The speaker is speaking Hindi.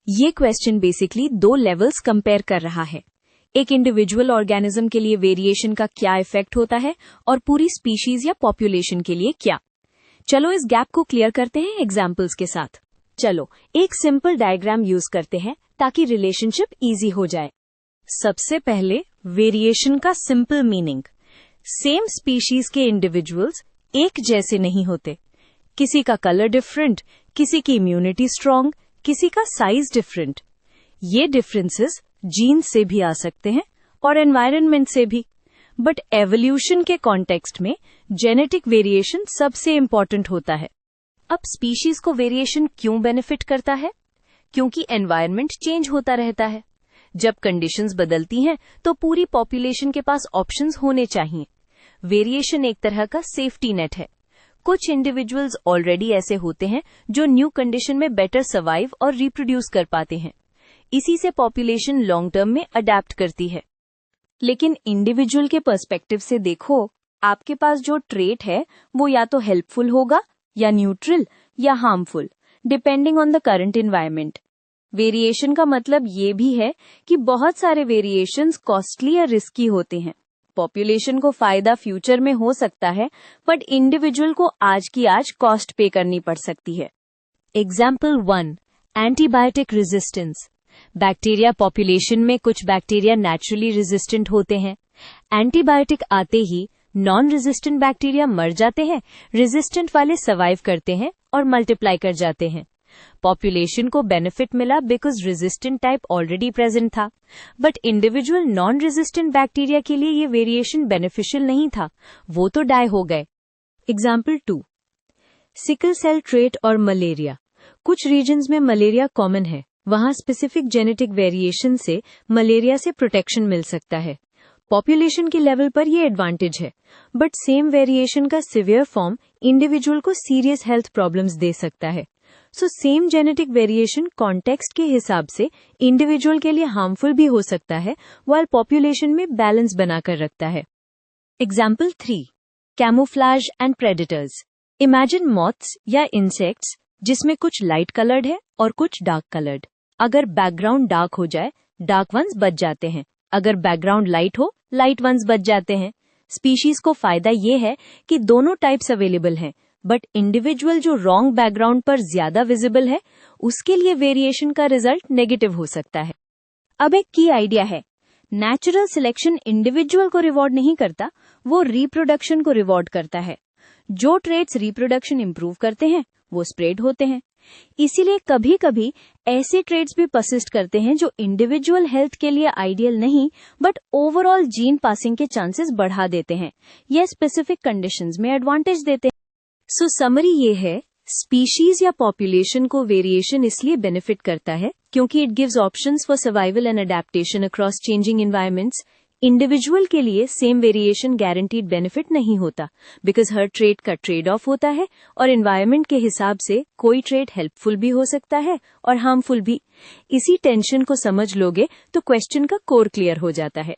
ये क्वेश्चन बेसिकली दो लेवल्स कंपेयर कर रहा है, एक इंडिविजुअल ऑर्गेनिज्म के लिए वेरिएशन का क्या इफेक्ट होता है और पूरी स्पीशीज या पॉपुलेशन के लिए क्या। चलो इस गैप को क्लियर करते हैं एग्जाम्पल्स के साथ। चलो एक सिंपल डायग्राम यूज करते हैं ताकि रिलेशनशिप इजी हो जाए। सबसे पहले वेरिएशन का सिंपल मीनिंग। सेम स्पीशीज के इंडिविजुअल्स एक जैसे नहीं होते। किसी का कलर डिफरेंट, किसी की इम्यूनिटी स्ट्रांग, किसी का साइज डिफरेंट। ये डिफरेंसेस जीन से भी आ सकते हैं और एनवायरनमेंट से भी। बट एवोल्यूशन के कॉन्टेक्स्ट में जेनेटिक वेरिएशन सबसे इंपॉर्टेंट होता है। अब स्पीशीज को वेरिएशन क्यों बेनिफिट करता है? क्योंकि एनवायरनमेंट चेंज होता रहता है। जब कंडीशंस बदलती हैं तो पूरी पॉपुलेशन के पास ऑप्शंस होने चाहिए। वेरिएशन एक तरह का सेफ्टी नेट है। कुछ इंडिविजुअल्स ऑलरेडी ऐसे होते हैं जो न्यू कंडीशन में बेटर सर्वाइव और रिप्रोड्यूस कर पाते हैं। इसी से पॉपुलेशन लॉन्ग टर्म में अडेप्ट करती है। लेकिन इंडिविजुअल के पर्सपेक्टिव से देखो, आपके पास जो ट्रेट है वो या तो हेल्पफुल होगा या न्यूट्रल या harmful, depending on the current environment. Variation का मतलब ये भी है कि बहुत सारे वेरिएशंस कॉस्टली या रिस्की होते हैं। पॉपुलेशन को फायदा फ्यूचर में हो सकता है, बट इंडिविजुअल को आज की आज कॉस्ट पे करनी पड़ सकती है। Example 1, antibiotic resistance. Bacteria population में कुछ बैक्टीरिया नेचुरली रेजिस्टेंट होते हैं। एंटीबायोटिक आते ही नॉन रेजिस्टेंट बैक्टीरिया मर जाते हैं, रेजिस्टेंट वाले सर्वाइव करते हैं और मल्टीप्लाई कर जाते हैं। पॉपुलेशन को बेनिफिट मिला because resistant type already present था, but individual non resistant bacteria के लिए ये वेरिएशन बेनिफिशियल नहीं था, वो तो डाई हो गए। एग्जाम्पल 2, सिकल सेल ट्रेट और मलेरिया। कुछ रीजन्स में मलेरिया कॉमन है, वहां स्पेसिफिक जेनेटिक वेरिएशन से मलेरिया से प्रोटेक्शन मिल सकता है। पॉपुलेशन के लेवल पर यह एडवांटेज है, बट सेम वेरिएशन का सिवियर फॉर्म इंडिविजुअल को सीरियस हेल्थ प्रॉब्लम्स दे सकता है। So same genetic variation context के हिसाब से इंडिविजुअल के लिए हार्मफुल भी हो सकता है, व्हाइल पॉपुलेशन में बैलेंस बनाकर रखता है। Example 3, camouflage and predators. Imagine moths या इंसेक्ट्स जिसमें कुछ लाइट कलर्ड है और कुछ डार्क कलर्ड। अगर बैकग्राउंड डार्क हो जाए, डार्क वंस बच जाते हैं। अगर बैकग्राउंड लाइट हो, लाइट वंस बच जाते हैं। स्पीशीज को फायदा ये है कि दोनों टाइप्स अवेलेबल हैं, बट इंडिविजुअल जो रॉन्ग बैकग्राउंड पर ज्यादा विजिबल है, उसके लिए वेरिएशन का रिजल्ट नेगेटिव हो सकता है। अब एक की आइडिया है, नेचुरल सिलेक्शन इंडिविजुअल को रिवॉर्ड नहीं करता, वो रिप्रोडक्शन को रिवॉर्ड करता है। जो ट्रेट्स रिप्रोडक्शन इंप्रूव करते हैं वो स्प्रेड होते हैं। इसीलिए कभी कभी ऐसे ट्रेट्स भी परसिस्ट करते हैं जो इंडिविजुअल हेल्थ के लिए आइडियल नहीं, बट ओवरऑल जीन पासिंग के चांसेस बढ़ा देते हैं या स्पेसिफिक कंडीशंस में एडवांटेज देते हैं। सो समरी ये है, स्पीशीज या पॉपुलेशन को वेरिएशन इसलिए बेनिफिट करता है क्योंकि it gives options for survival and adaptation across changing environments. Individual के लिए सेम वेरिएशन गारंटीड बेनिफिट नहीं होता, बिकॉज हर ट्रेट का ट्रेड ऑफ होता है और एनवायरनमेंट के हिसाब से कोई ट्रेट हेल्पफुल भी हो सकता है और हार्मफुल भी। इसी टेंशन को समझ लोगे तो क्वेश्चन का कोर क्लियर हो जाता है।